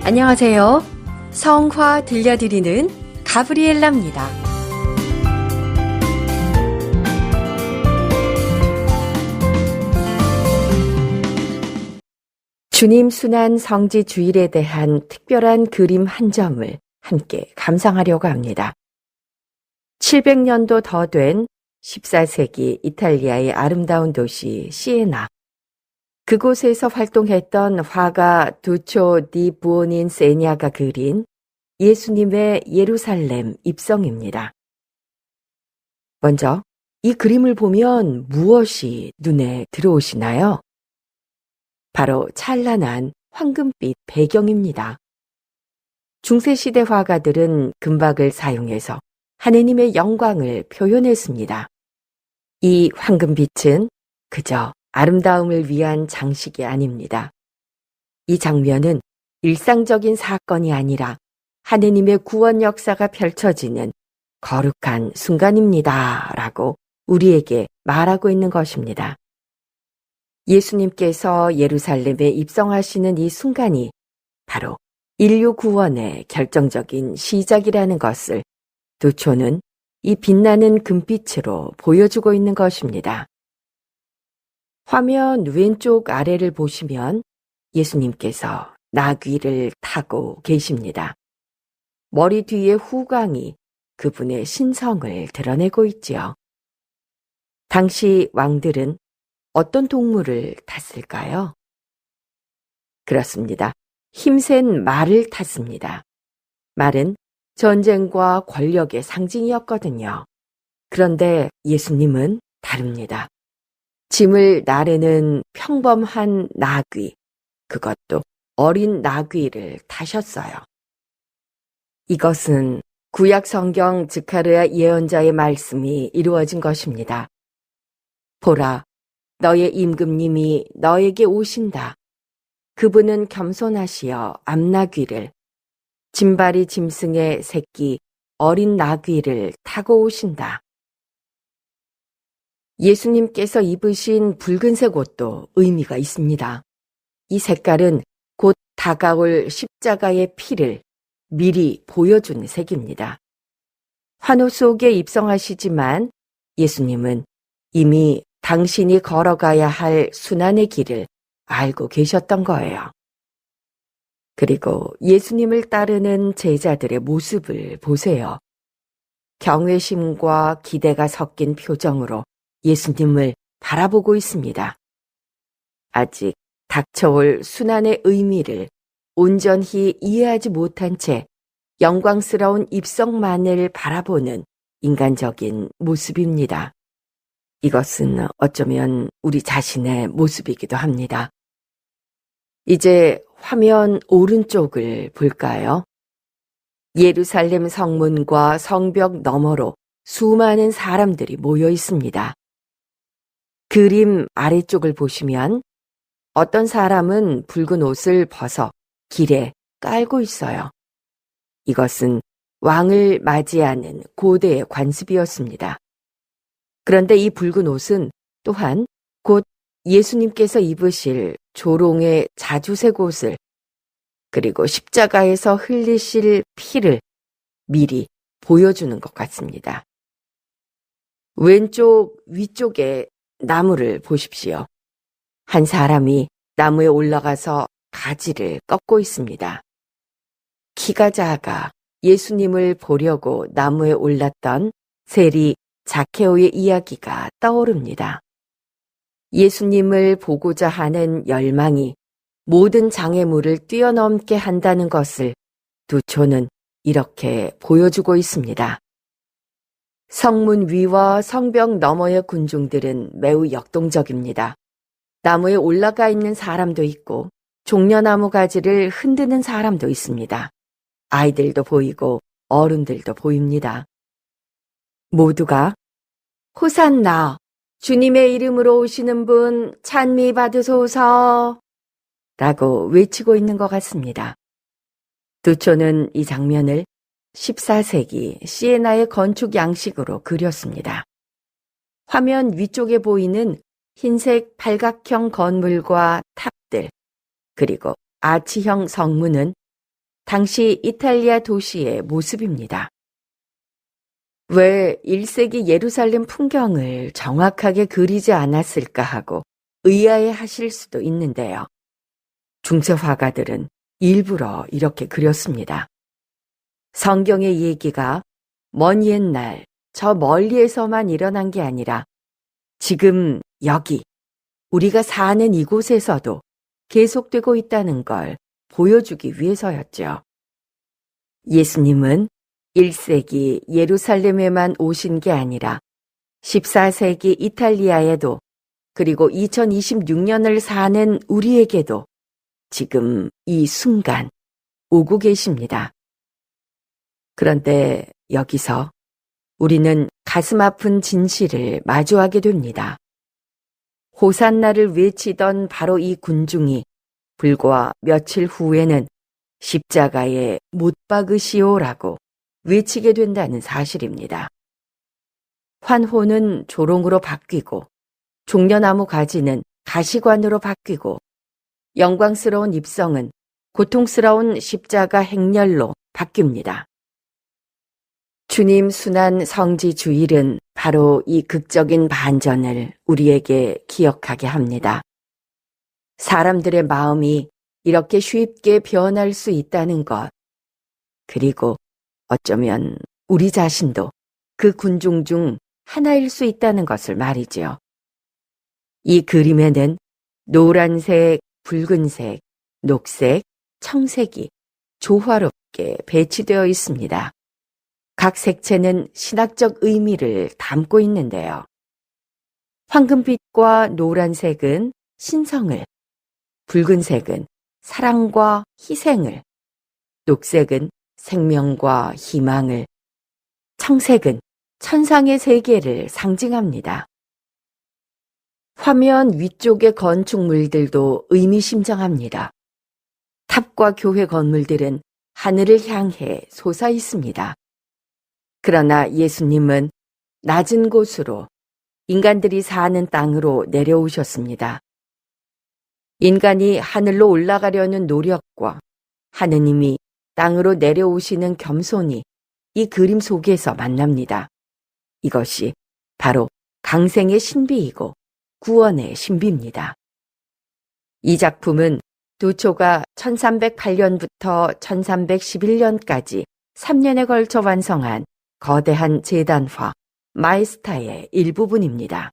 안녕하세요. 성화 들려드리는 가브리엘라입니다. 주님 순환 성지 주일에 대한 특별한 그림 한 점을 함께 감상하려고 합니다. 700년도 더 된 14세기 이탈리아의 아름다운 도시 시에나. 그곳에서 활동했던 화가 두초 디 부오닌세냐가 그린 예수님의 예루살렘 입성입니다. 먼저 이 그림을 보면 무엇이 눈에 들어오시나요? 바로 찬란한 황금빛 배경입니다. 중세시대 화가들은 금박을 사용해서 하느님의 영광을 표현했습니다. 이 황금빛은 그저 아름다움을 위한 장식이 아닙니다. 이 장면은 일상적인 사건이 아니라 하느님의 구원 역사가 펼쳐지는 거룩한 순간입니다. 라고 우리에게 말하고 있는 것입니다. 예수님께서 예루살렘에 입성하시는 이 순간이 바로 인류 구원의 결정적인 시작이라는 것을 두초는 이 빛나는 금빛으로 보여주고 있는 것입니다. 화면 왼쪽 아래를 보시면 예수님께서 나귀를 타고 계십니다. 머리 뒤에 후광이 그분의 신성을 드러내고 있지요. 당시 왕들은 어떤 동물을 탔을까요? 그렇습니다. 힘센 말을 탔습니다. 말은 전쟁과 권력의 상징이었거든요. 그런데 예수님은 다릅니다. 짐을 나르는 평범한 나귀, 그것도 어린 나귀를 타셨어요. 이것은 구약 성경 스가랴 예언자의 말씀이 이루어진 것입니다. 보라, 너의 임금님이 너에게 오신다. 그분은 겸손하시어 암나귀를, 짐발이 짐승의 새끼 어린 나귀를 타고 오신다. 예수님께서 입으신 붉은색 옷도 의미가 있습니다. 이 색깔은 곧 다가올 십자가의 피를 미리 보여준 색입니다. 환호 속에 입성하시지만 예수님은 이미 당신이 걸어가야 할 순환의 길을 알고 계셨던 거예요. 그리고 예수님을 따르는 제자들의 모습을 보세요. 경외심과 기대가 섞인 표정으로 예수님을 바라보고 있습니다. 아직 닥쳐올 순환의 의미를 온전히 이해하지 못한 채 영광스러운 입성만을 바라보는 인간적인 모습입니다. 이것은 어쩌면 우리 자신의 모습이기도 합니다. 이제 화면 오른쪽을 볼까요? 예루살렘 성문과 성벽 너머로 수많은 사람들이 모여 있습니다. 그림 아래쪽을 보시면 어떤 사람은 붉은 옷을 벗어 길에 깔고 있어요. 이것은 왕을 맞이하는 고대의 관습이었습니다. 그런데 이 붉은 옷은 또한 곧 예수님께서 입으실 조롱의 자주색 옷을 그리고 십자가에서 흘리실 피를 미리 보여주는 것 같습니다. 왼쪽 위쪽에 나무를 보십시오. 한 사람이 나무에 올라가서 가지를 꺾고 있습니다. 키가 작아 예수님을 보려고 나무에 올랐던 세리 자케오의 이야기가 떠오릅니다. 예수님을 보고자 하는 열망이 모든 장애물을 뛰어넘게 한다는 것을 두초는 이렇게 보여주고 있습니다. 성문 위와 성벽 너머의 군중들은 매우 역동적입니다. 나무에 올라가 있는 사람도 있고 종려나무 가지를 흔드는 사람도 있습니다. 아이들도 보이고 어른들도 보입니다. 모두가 호산나, 주님의 이름으로 오시는 분 찬미 받으소서 라고 외치고 있는 것 같습니다. 두초는 이 장면을 14세기 시에나의 건축 양식으로 그렸습니다. 화면 위쪽에 보이는 흰색 팔각형 건물과 탑들, 그리고 아치형 성문은 당시 이탈리아 도시의 모습입니다. 왜 1세기 예루살렘 풍경을 정확하게 그리지 않았을까 하고 의아해 하실 수도 있는데요. 중세 화가들은 일부러 이렇게 그렸습니다. 성경의 얘기가 먼 옛날 저 멀리에서만 일어난 게 아니라 지금 여기 우리가 사는 이곳에서도 계속되고 있다는 걸 보여주기 위해서였죠. 예수님은 1세기 예루살렘에만 오신 게 아니라 14세기 이탈리아에도 그리고 2026년을 사는 우리에게도 지금 이 순간 오고 계십니다. 그런데 여기서 우리는 가슴 아픈 진실을 마주하게 됩니다. 호산나를 외치던 바로 이 군중이 불과 며칠 후에는 십자가에 못 박으시오라고 외치게 된다는 사실입니다. 환호는 조롱으로 바뀌고 종려나무 가지는 가시관으로 바뀌고 영광스러운 입성은 고통스러운 십자가 행렬로 바뀝니다. 주님 순환 성지 주일은 바로 이 극적인 반전을 우리에게 기억하게 합니다. 사람들의 마음이 이렇게 쉽게 변할 수 있다는 것, 그리고 어쩌면 우리 자신도 그 군중 중 하나일 수 있다는 것을 말이지요. 이 그림에는 노란색, 붉은색, 녹색, 청색이 조화롭게 배치되어 있습니다. 각 색채는 신학적 의미를 담고 있는데요. 황금빛과 노란색은 신성을, 붉은색은 사랑과 희생을, 녹색은 생명과 희망을, 청색은 천상의 세계를 상징합니다. 화면 위쪽의 건축물들도 의미심장합니다. 탑과 교회 건물들은 하늘을 향해 솟아 있습니다. 그러나 예수님은 낮은 곳으로 인간들이 사는 땅으로 내려오셨습니다. 인간이 하늘로 올라가려는 노력과 하느님이 땅으로 내려오시는 겸손이 이 그림 속에서 만납니다. 이것이 바로 강생의 신비이고 구원의 신비입니다. 이 작품은 두초가 1308년부터 1311년까지 3년에 걸쳐 완성한 거대한 제단화 마에스타의 일부분입니다.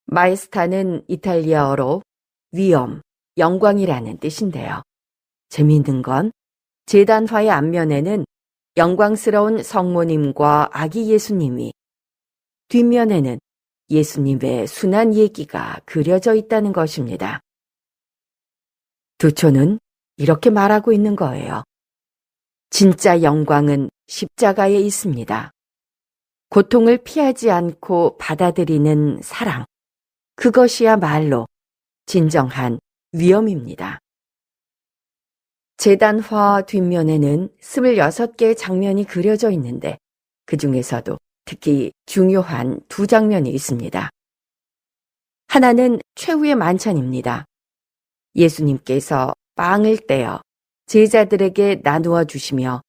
마에스타는 이탈리아어로 위엄, 영광이라는 뜻인데요. 재미있는 건 제단화의 앞면에는 영광스러운 성모님과 아기 예수님이, 뒷면에는 예수님의 순환 얘기가 그려져 있다는 것입니다. 두초는 이렇게 말하고 있는 거예요. 진짜 영광은 십자가에 있습니다. 고통을 피하지 않고 받아들이는 사랑, 그것이야말로 진정한 위엄입니다. 제단화 뒷면에는 26개의 장면이 그려져 있는데 그 중에서도 특히 중요한 두 장면이 있습니다. 하나는 최후의 만찬입니다. 예수님께서 빵을 떼어 제자들에게 나누어 주시며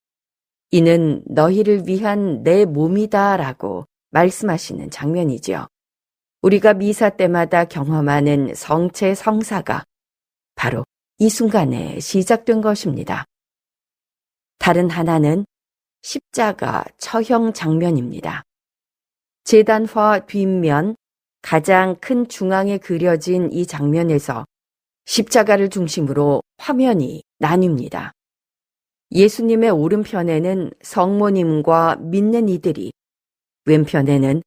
이는 너희를 위한 내 몸이다 라고 말씀하시는 장면이지요. 우리가 미사 때마다 경험하는 성체 성사가 바로 이 순간에 시작된 것입니다. 다른 하나는 십자가 처형 장면입니다. 제단화 뒷면 가장 큰 중앙에 그려진 이 장면에서 십자가를 중심으로 화면이 나뉩니다. 예수님의 오른편에는 성모님과 믿는 이들이, 왼편에는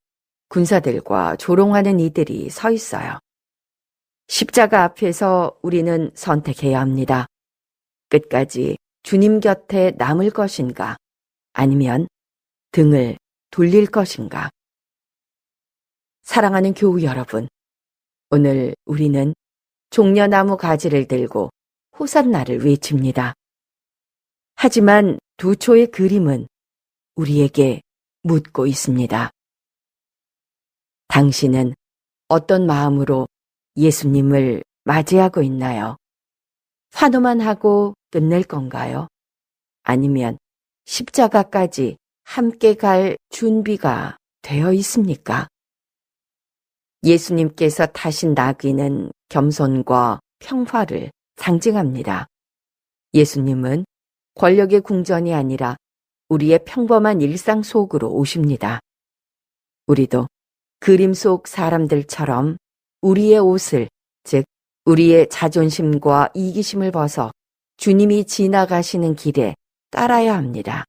군사들과 조롱하는 이들이 서 있어요. 십자가 앞에서 우리는 선택해야 합니다. 끝까지 주님 곁에 남을 것인가, 아니면 등을 돌릴 것인가. 사랑하는 교우 여러분, 오늘 우리는 종려나무 가지를 들고 호산나를 외칩니다. 하지만 두초의 그림은 우리에게 묻고 있습니다. 당신은 어떤 마음으로 예수님을 맞이하고 있나요? 환호만 하고 끝낼 건가요? 아니면 십자가까지 함께 갈 준비가 되어 있습니까? 예수님께서 타신 나귀는 겸손과 평화를 상징합니다. 예수님은 권력의 궁전이 아니라 우리의 평범한 일상 속으로 오십니다. 우리도 그림 속 사람들처럼 우리의 옷을, 즉 우리의 자존심과 이기심을 벗어 주님이 지나가시는 길에 깔아야 합니다.